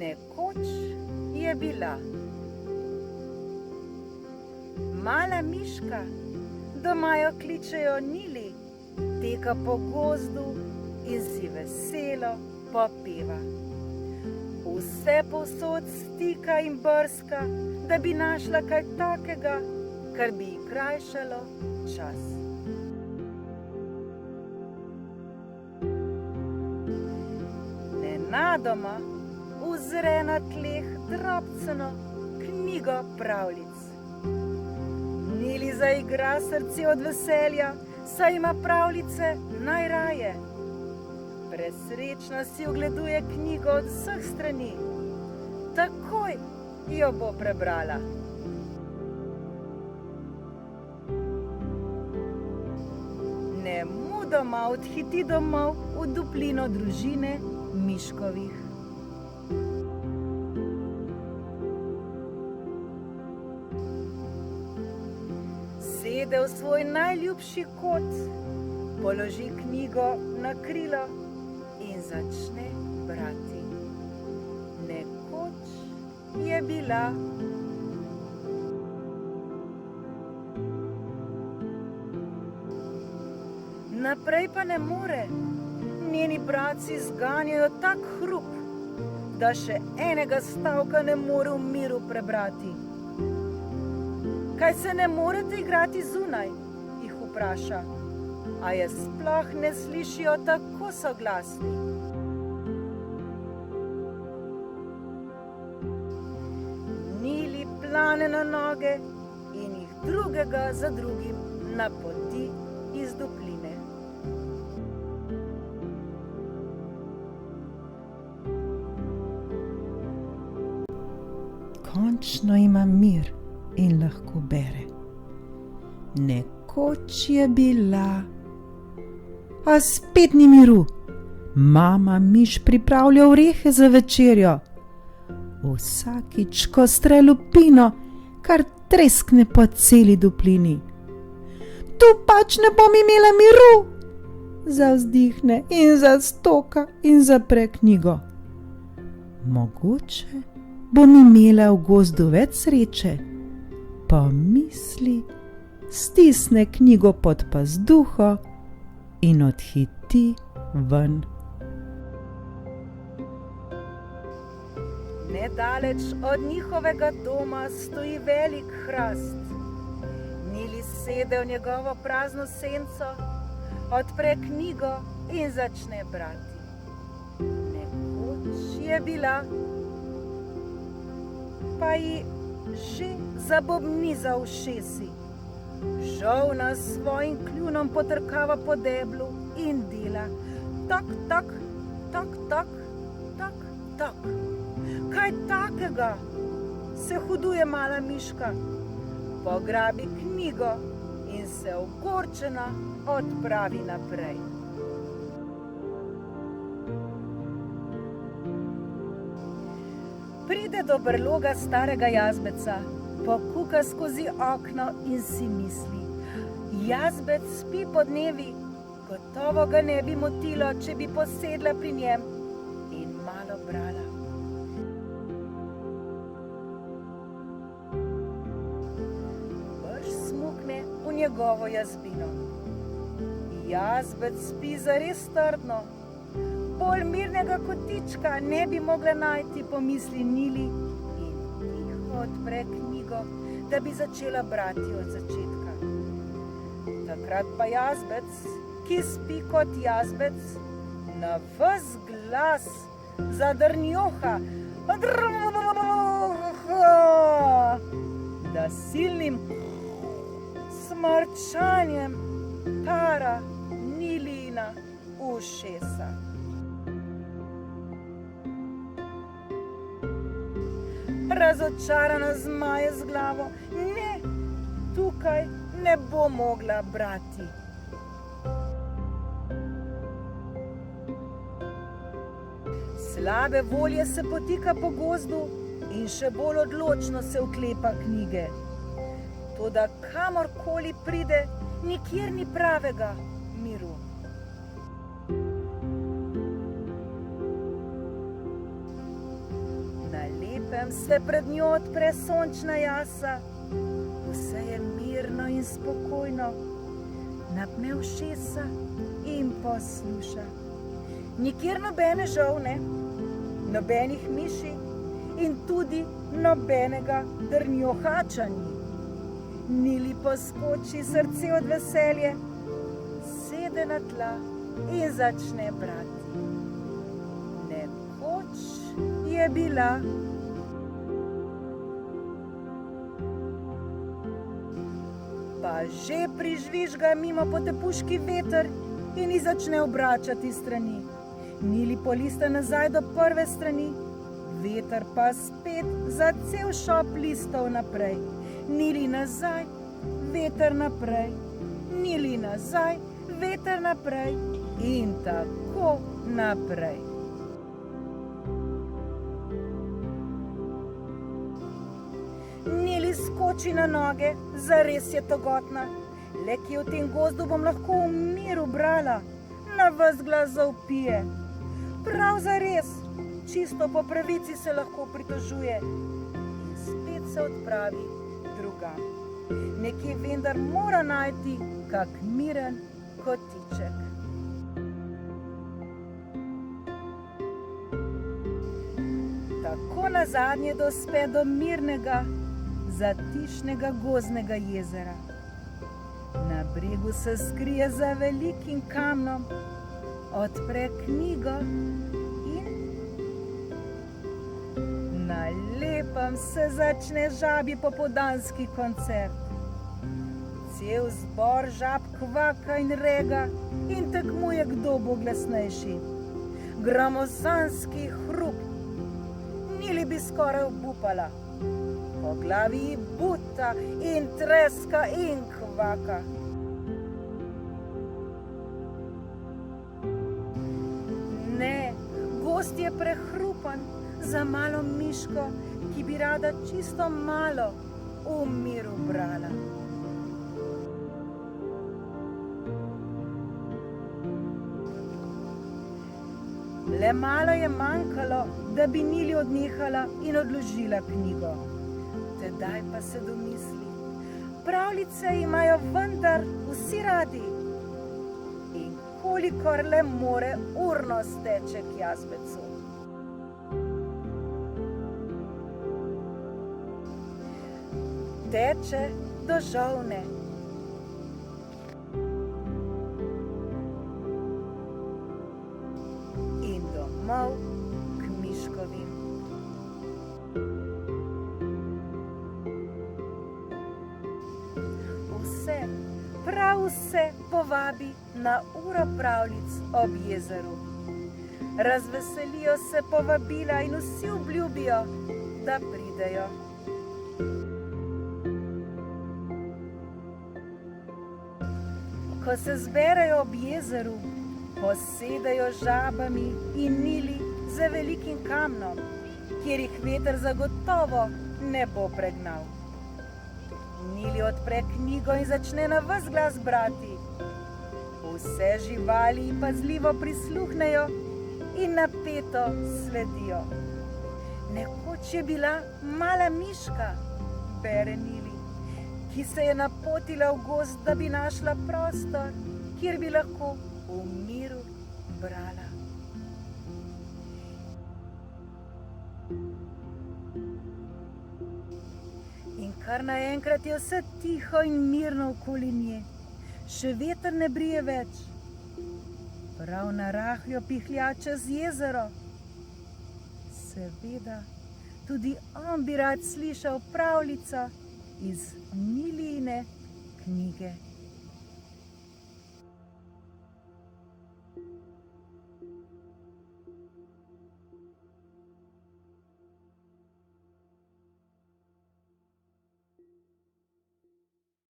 Nekoč je bila mala miška, doma jo kličejo Nili, teka po gozdu in si veselo popeva. Vse povsod stika in brska, da bi našla kaj takega, kar bi ji krajšalo čas. Nenadoma uzre na tleh drobceno knjigo pravljic. Nili zaigra srce od veselja, saj ima pravljice najraje. Presrečno si ogleduje knjigo od vseh strani. Takoj jo bo prebrala. Nemudoma odhiti domov v duplino družine Miškovih. Sede v svoj najljubši kot, položi knjigo na krilo in začne brati. Nekoč je bila naprej pa ne more. Njeni bratci zganjajo tak hrup, da še enega stavka ne more v miru prebrati. Kaj se ne morete igrati zunaj? Jih vpraša. A je sploh ne slišijo tako soglasni? Nili plane na noge in jih drugega za drugim napoti iz dupline. Končno ima mir in lahko bere. Nekoč je bila, a spet ni miru. Mama miš pripravlja orehe za večerjo. Vsakič, ko stre lupino, kar treskne po celi duplini. Tu pač ne bom imela miru, zavzdihne in zastoka in zapre knjigo. Mogoče bom imela v gozdu več sreče, pomisli, stisne knjigo pod pazduho in odhiti ven. Nedaleč od njihovega doma stoji velik hrast. Nili sede v njegovo prazno senco, odpre knjigo in začne brati. Nekoč je bila, pa ji že zabobni za ušesi. Žolna s svojim kljunom potrkava po deblu in dela tak, tak, tak, tak, tak, tak. Kaj takega? Se huduje mala miška. Pograbi knjigo in se ogorčena odpravi naprej. Pride do brloga starega jazbeca, pokuka skozi okno in si misli: jazbec spi podnevi, gotovo ga ne bi motilo, če bi posedla pri njem in malo brala. Brž smukne v njegovo jazbino. Jazbec spi zares trdno. Bolj mirnega kotička ne bi mogla najti, pomisli Nili in tiho odpre knjigo, da bi začela brati od začetka. Takrat pa jazbec, ki spi kot jazbec, na ves glas zadrnjoha, da silnim smrčanjem para Nilina ušesa. Razočarana zmaje z glavo: ne, tukaj ne bo mogla brati. Slabe volje se potika po gozdu in še bolj odločno se oklepa knjige. Toda kamorkoli pride, nikjer ni pravega miru. Potem se pred njo odpre sončna jasa. Vse je mirno in spokojno. Napne ušesa in posluša. Nikjer nobene žolne, nobenih miši in tudi nobenega drnjohača ni. Nili poskoči srce od veselja, sede na tla in začne brati. Nekoč je bila pa že prižvižga mimo potepuški veter in ji začne obračati strani. Nili polista nazaj do prve strani, veter pa spet za cel šop listov naprej. Nili nazaj, veter naprej, Nili nazaj, veter naprej in tako naprej. Nili skoči na noge, zares je togotna. Le kje v tem gozdu bom lahko v miru brala, na ves glas zavpije. Prav zares, čisto po pravici se lahko pritožuje in spet se odpravi drugam. Nekje vendar mora najti kak miren kotiček. Tako nazadnje dospe do mirnega, zatišnega gozdnega jezera. Na bregu se skrije za velikim kamnom, odpre knjigo in na lepem se začne žabji popoldanski koncert. Cel zbor žab kvaka in rega in tekmuje, kdo bo glasnejši. Gromozanski hrup, Nili bi skoraj obupala. Po glavi ji buta in treska in kvaka. Ne, gozd je prehrupan za malo miško, ki bi rada čisto malo v miru brala. Le malo je manjkalo, da bi Nili odnehala in odložila knjigo. Tedaj pa se domisli, pravljice imajo vendar vsi radi. In kolikor le more, urno steče k jazbecu. Teče do žolne. In domov k miškovim. Vse, prav vse povabi na uro pravljic ob jezeru. Razveselijo se povabila in vsi obljubijo, da pridejo. Ko se zberejo ob jezeru, posedajo žabami in Nili za velikim kamnom, kjer jih veter zagotovo ne bo pregnal. Nili odpre knjigo in začne na ves glas brati. Vse živali ji pazljivo prisluhnejo in napeto sledijo. Nekoč je bila mala miška, bere Nili, ki se je napotila v gozd, da bi našla prostor, kjer bi lahko v miru brala. In kar naenkrat je vse tiho in mirno okoli nje. Še veter ne brije več. Prav na rahljo pihlja čez jezero. Seveda, tudi on bi rad slišal pravljico iz Niline knjige.